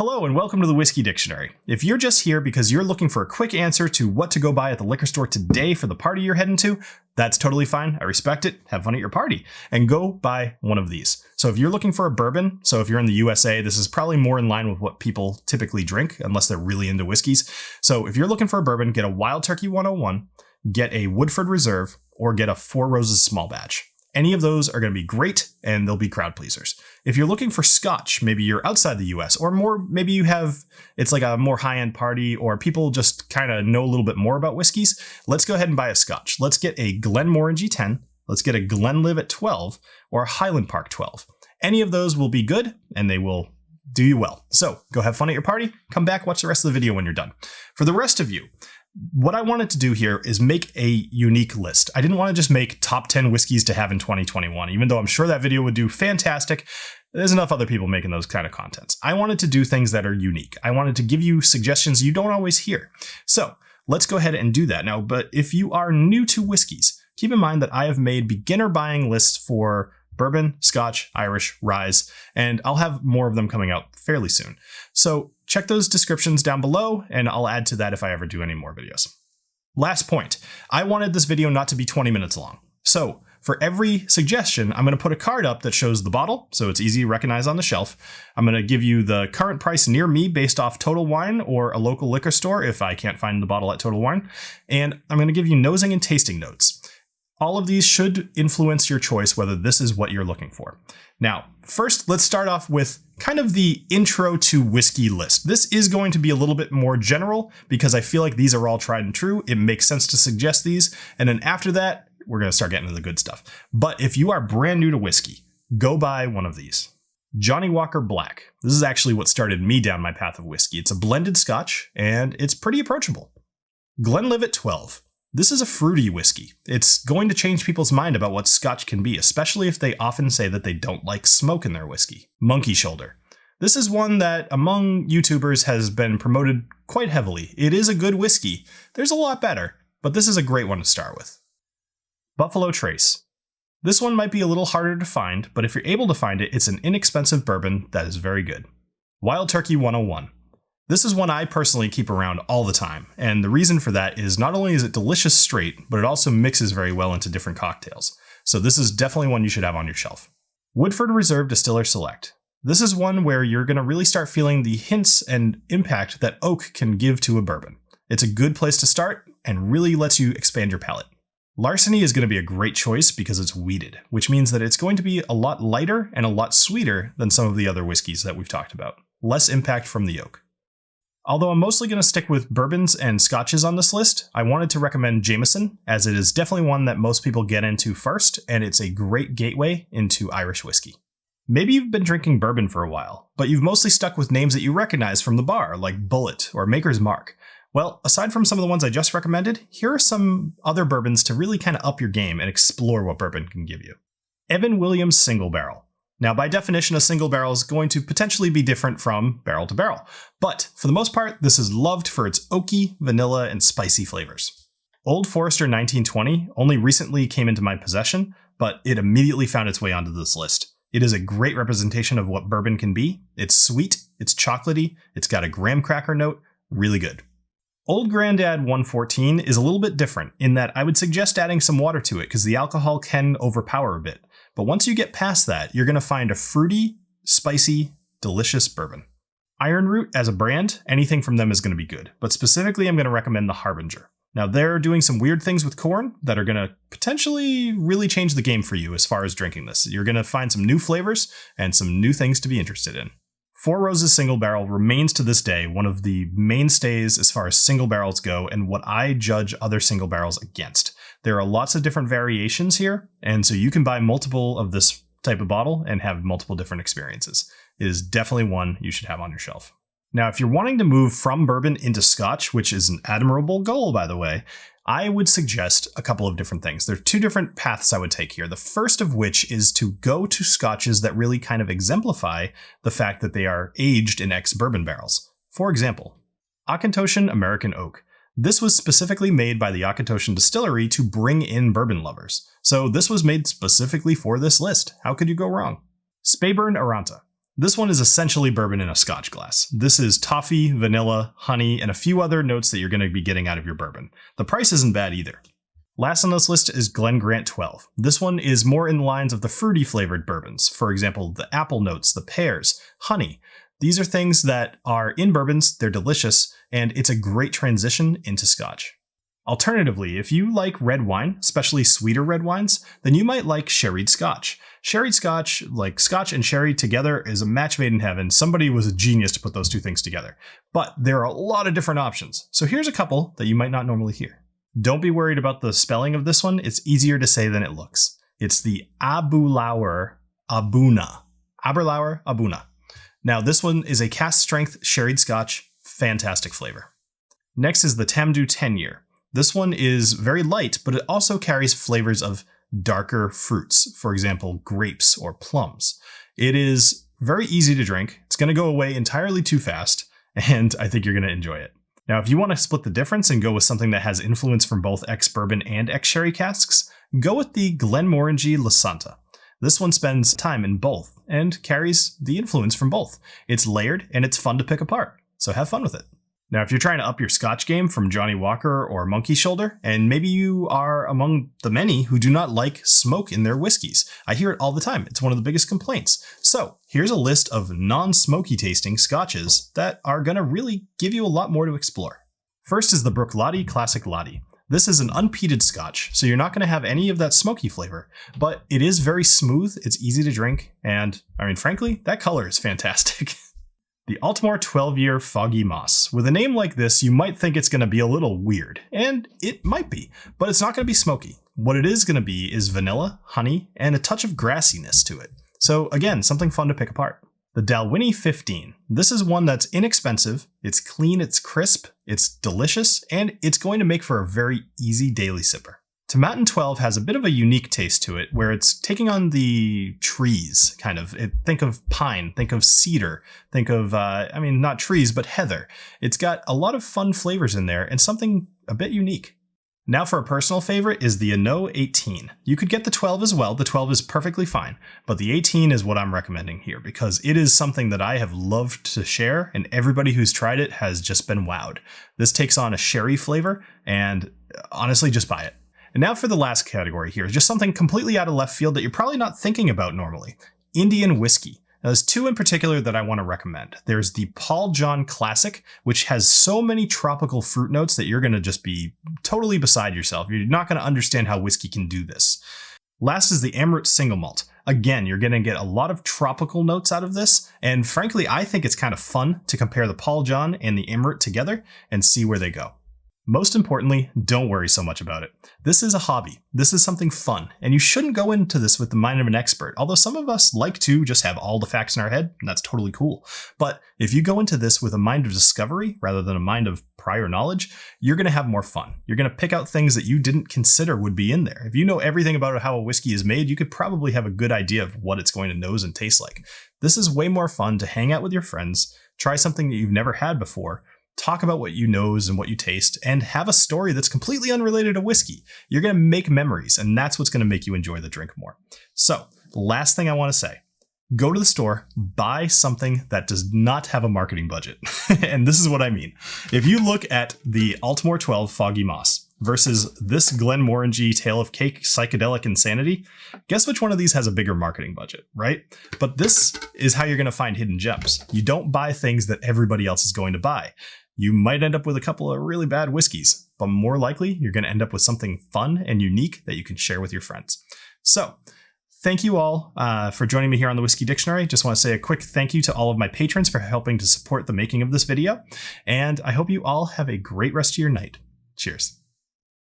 Hello and welcome to the Whiskey Dictionary. If you're just here because you're looking for a quick answer to what to go buy at the liquor store today for the party you're heading to, that's totally fine. I respect it. Have fun at your party and go buy one of these. So if you're looking for a bourbon, so if you're in the USA, this is probably more in line with what people typically drink unless they're really into whiskeys. So if you're looking for a bourbon, get a Wild Turkey 101, get a Woodford Reserve, or get a Four Roses small batch. Any of those are going to be great and they'll be crowd pleasers. If you're looking for Scotch, maybe you're outside the US or more, maybe you have, it's like a more high-end party or people just kind of know a little bit more about whiskeys, let's go ahead and buy a Scotch. Let's get a Glenmorangie 10, let's get a Glenlivet 12 or a Highland Park 12. Any of those will be good and they will do you well. So go have fun at your party, come back, watch the rest of the video when you're done. For the rest of you, what I wanted to do here is make a unique list. I didn't want to just make top 10 whiskeys to have in 2021, even though I'm sure that video would do fantastic. There's enough other people making those kind of contents. I wanted to do things that are unique. I wanted to give you suggestions you don't always hear. So let's go ahead and do that now. But if you are new to whiskeys, keep in mind that I have made beginner buying lists for bourbon, Scotch, Irish, rye, and I'll have more of them coming out fairly soon. So check those descriptions down below, and I'll add to that if I ever do any more videos. Last point, I wanted this video not to be 20 minutes long. So for every suggestion, I'm going to put a card up that shows the bottle, so it's easy to recognize on the shelf. I'm going to give you the current price near me based off Total Wine or a local liquor store if I can't find the bottle at Total Wine. And I'm going to give you nosing and tasting notes. All of these should influence your choice whether this is what you're looking for. Now, first, let's start off with kind of the intro to whiskey list. This is going to be a little bit more general because I feel like these are all tried and true. It makes sense to suggest these. And then after that, we're going to start getting into the good stuff. But if you are brand new to whiskey, go buy one of these. Johnnie Walker Black. This is actually what started me down my path of whiskey. It's a blended Scotch and it's pretty approachable. Glenlivet 12. This is a fruity whiskey. It's going to change people's mind about what Scotch can be, especially if they often say that they don't like smoke in their whiskey. Monkey Shoulder. This is one that among YouTubers has been promoted quite heavily. It is a good whiskey. There's a lot better, but this is a great one to start with. Buffalo Trace. This one might be a little harder to find, but if you're able to find it, it's an inexpensive bourbon that is very good. Wild Turkey 101. This is one I personally keep around all the time, and the reason for that is not only is it delicious straight, but it also mixes very well into different cocktails. So this is definitely one you should have on your shelf. Woodford Reserve Distiller Select. This is one where you're going to really start feeling the hints and impact that oak can give to a bourbon. It's a good place to start and really lets you expand your palate. Larceny is going to be a great choice because it's wheated, which means that it's going to be a lot lighter and a lot sweeter than some of the other whiskeys that we've talked about. Less impact from the oak. Although I'm mostly going to stick with bourbons and scotches on this list, I wanted to recommend Jameson, as it is definitely one that most people get into first, and it's a great gateway into Irish whiskey. Maybe you've been drinking bourbon for a while, but you've mostly stuck with names that you recognize from the bar, like Bullet or Maker's Mark. Well, aside from some of the ones I just recommended, here are some other bourbons to really kind of up your game and explore what bourbon can give you. Evan Williams Single Barrel. Now, by definition, a single barrel is going to potentially be different from barrel to barrel, but for the most part, this is loved for its oaky, vanilla, and spicy flavors. Old Forester 1920 only recently came into my possession, but it immediately found its way onto this list. It is a great representation of what bourbon can be. It's sweet, it's chocolatey, it's got a graham cracker note, really good. Old Grandad 114 is a little bit different in that I would suggest adding some water to it because the alcohol can overpower a bit. But once you get past that, you're going to find a fruity, spicy, delicious bourbon. Iron Root as a brand, anything from them is going to be good. But specifically, I'm going to recommend the Harbinger. Now, they're doing some weird things with corn that are going to potentially really change the game for you as far as drinking this. You're going to find some new flavors and some new things to be interested in. Four Roses Single Barrel remains to this day one of the mainstays as far as single barrels go and what I judge other single barrels against. There are lots of different variations here, and so you can buy multiple of this type of bottle and have multiple different experiences. It is definitely one you should have on your shelf. Now, if you're wanting to move from bourbon into Scotch, which is an admirable goal, by the way, I would suggest a couple of different things. There are two different paths I would take here. The first of which is to go to Scotches that really kind of exemplify the fact that they are aged in ex-bourbon barrels. For example, Auchentoshan American Oak. This was specifically made by the Auchentoshan Distillery to bring in bourbon lovers. So this was made specifically for this list. How could you go wrong? Speyburn Aranta. This one is essentially bourbon in a Scotch glass. This is toffee, vanilla, honey, and a few other notes that you're going to be getting out of your bourbon. The price isn't bad either. Last on this list is Glen Grant 12. This one is more in the lines of the fruity flavored bourbons. For example, the apple notes, the pears, honey. These are things that are in bourbons, they're delicious, and it's a great transition into Scotch. Alternatively, if you like red wine, especially sweeter red wines, then you might like Sherried Scotch. Sherried Scotch, like Scotch and sherry together, is a match made in heaven. Somebody was a genius to put those two things together. But there are a lot of different options. So here's a couple that you might not normally hear. Don't be worried about the spelling of this one. It's easier to say than it looks. It's the Aberlour Abuna. Aberlour Abuna. Now this one is a cask strength sherried Scotch. Fantastic flavor. Next is the Tamdhu 10-year. This one is very light, but it also carries flavors of darker fruits, for example, grapes or plums. It is very easy to drink. It's going to go away entirely too fast, and I think you're going to enjoy it. Now, if you want to split the difference and go with something that has influence from both ex-bourbon and ex-sherry casks, go with the Glenmorangie La Santa. This one spends time in both and carries the influence from both. It's layered and it's fun to pick apart, so have fun with it. Now, if you're trying to up your Scotch game from Johnny Walker or Monkey Shoulder, and maybe you are among the many who do not like smoke in their whiskeys, I hear it all the time. It's one of the biggest complaints. So here's a list of non-smoky tasting Scotches that are going to really give you a lot more to explore. First is the Bruichladdich Classic Laddie. This is an unpeated Scotch, so you're not going to have any of that smoky flavor, but it is very smooth, it's easy to drink, and I mean, frankly, that color is fantastic. The Altmore 12-year Foggy Moss. With a name like this, you might think it's going to be a little weird, and it might be, but it's not going to be smoky. What it is going to be is vanilla, honey, and a touch of grassiness to it. So again, something fun to pick apart. The Dalwhinnie 15. This is one that's inexpensive, it's clean, it's crisp, it's delicious, and it's going to make for a very easy daily sipper. Tomatin 12 has a bit of a unique taste to it, where it's taking on the trees, kind of. Think of pine, think of cedar, think of, not trees, but heather. It's got a lot of fun flavors in there and something a bit unique. Now for a personal favorite is the Anneau 18. You could get the 12 as well. The 12 is perfectly fine, but the 18 is what I'm recommending here because it is something that I have loved to share, and everybody who's tried it has just been wowed. This takes on a sherry flavor, and honestly, just buy it. And now for the last category here, just something completely out of left field that you're probably not thinking about normally. Indian whiskey. Now, there's two in particular that I want to recommend. There's the Paul John Classic, which has so many tropical fruit notes that you're going to just be totally beside yourself. You're not going to understand how whiskey can do this. Last is the Amrut Single Malt. Again, you're going to get a lot of tropical notes out of this, and frankly, I think it's kind of fun to compare the Paul John and the Amrut together and see where they go. Most importantly, don't worry so much about it. This is a hobby. This is something fun, and you shouldn't go into this with the mind of an expert, although some of us like to just have all the facts in our head, and that's totally cool. But if you go into this with a mind of discovery rather than a mind of prior knowledge, you're going to have more fun. You're going to pick out things that you didn't consider would be in there. If you know everything about how a whiskey is made, you could probably have a good idea of what it's going to nose and taste like. This is way more fun to hang out with your friends, try something that you've never had before, talk about what you nose and what you taste, and have a story that's completely unrelated to whiskey. You're going to make memories, and that's what's going to make you enjoy the drink more. So, last thing I want to say, go to the store, buy something that does not have a marketing budget. And this is what I mean. If you look at the Altmore 12 Foggy Moss versus this Glenmorangie Tale of Cake Psychedelic Insanity, guess which one of these has a bigger marketing budget, right? But this is how you're going to find hidden gems. You don't buy things that everybody else is going to buy. You might end up with a couple of really bad whiskeys, but more likely you're going to end up with something fun and unique that you can share with your friends. So, thank you all for joining me here on the Whiskey Dictionary. Just want to say a quick thank you to all of my patrons for helping to support the making of this video, and I hope you all have a great rest of your night. Cheers.